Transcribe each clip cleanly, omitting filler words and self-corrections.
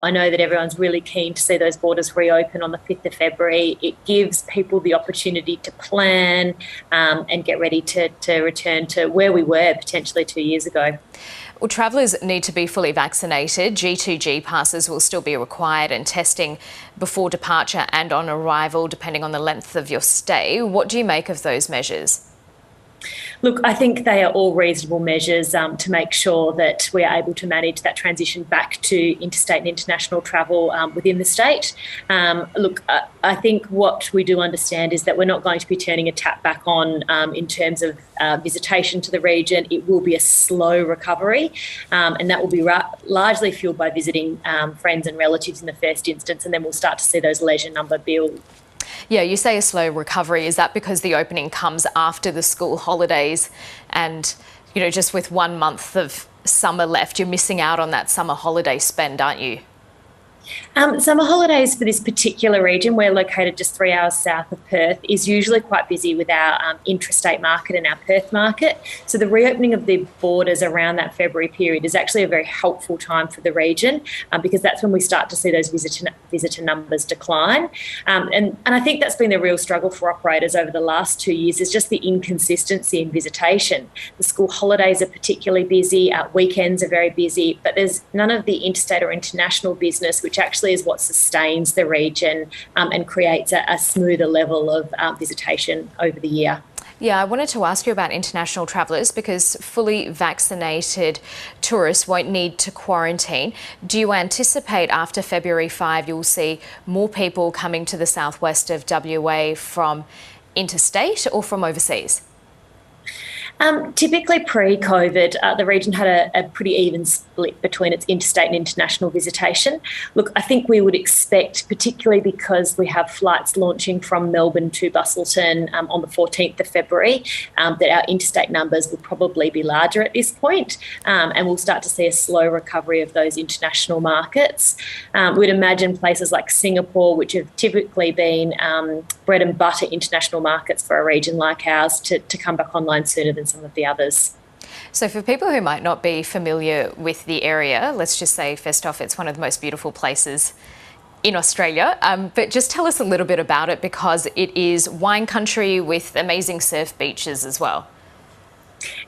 I know that everyone's really keen to see those borders reopen on the 5th of February. It gives people the opportunity to plan and get ready to return to where we were potentially 2 years ago. Well, travellers need to be fully vaccinated. G2G passes will still be required and testing before departure and on arrival, depending on the length of your stay. What do you make of those measures? Look, I think they are all reasonable measures to make sure that we are able to manage that transition back to interstate and international travel within the state. I think what we do understand is that we're not going to be turning a tap back on in terms of visitation to the region. It will be a slow recovery, and that will be largely fueled by visiting friends and relatives in the first instance, and then we'll start to see those leisure number build. Yeah, you say a slow recovery. Is that because the opening comes after the school holidays and, just with 1 month of summer left, you're missing out on that summer holiday spend, aren't you? Summer holidays for this particular region, we're located just 3 hours south of Perth, is usually quite busy with our intrastate market and our Perth market. So the reopening of the borders around that February period is actually a very helpful time for the region because that's when we start to see those visitor numbers decline. And I think that's been the real struggle for operators over the last 2 years is just the inconsistency in visitation. The school holidays are particularly busy, weekends are very busy, but there's none of the interstate or international business, which actually is what sustains the region and creates a smoother level of visitation over the year. Yeah, I wanted to ask you about international travellers because fully vaccinated tourists won't need to quarantine. Do you anticipate after February 5 you'll see more people coming to the southwest of WA from interstate or from overseas? Typically pre-COVID, the region had a pretty even split between its interstate and international visitation. Look, I think we would expect, particularly because we have flights launching from Melbourne to Busselton on the 14th of February, that our interstate numbers will probably be larger at this point, and we'll start to see a slow recovery of those international markets. We'd imagine places like Singapore, which have typically been bread and butter international markets for a region like ours, to come back online sooner than some of the others. So for people who might not be familiar with the area, let's just say first off, it's one of the most beautiful places in Australia, but just tell us a little bit about it because it is wine country with amazing surf beaches as well.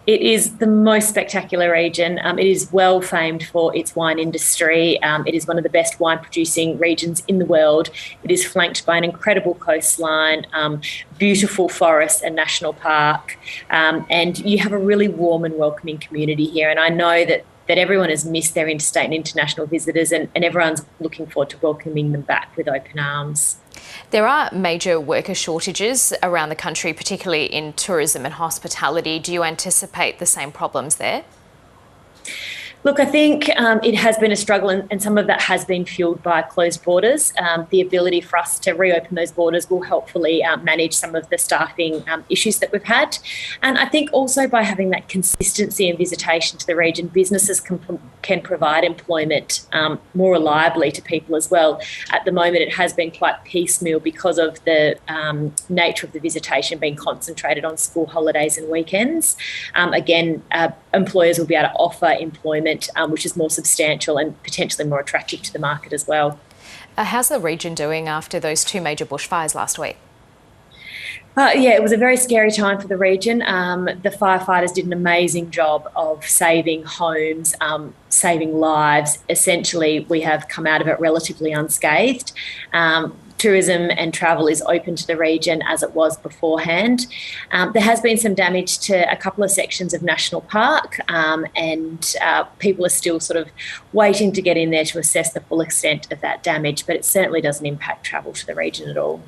It is the most spectacular region. It is well famed for its wine industry. It is one of the best wine producing regions in the world. It is flanked by an incredible coastline, beautiful forests and national park, and you have a really warm and welcoming community here. And I know that everyone has missed their interstate and international visitors, and everyone's looking forward to welcoming them back with open arms. There are major worker shortages around the country, particularly in tourism and hospitality. Do you anticipate the same problems there? Look, I think it has been a struggle, and some of that has been fueled by closed borders. The ability for us to reopen those borders will hopefully manage some of the staffing issues that we've had. And I think also by having that consistency in visitation to the region, businesses can provide employment more reliably to people as well. At the moment, it has been quite piecemeal because of the nature of the visitation being concentrated on school holidays and weekends. Employers will be able to offer employment which is more substantial and potentially more attractive to the market as well. How's the region doing after those two major bushfires last week? Yeah, it was a very scary time for the region. The firefighters did an amazing job of saving homes, saving lives. Essentially, we have come out of it relatively unscathed. Tourism and travel is open to the region as it was beforehand. There has been some damage to a couple of sections of National Park, and people are still sort of waiting to get in there to assess the full extent of that damage, but it certainly doesn't impact travel to the region at all.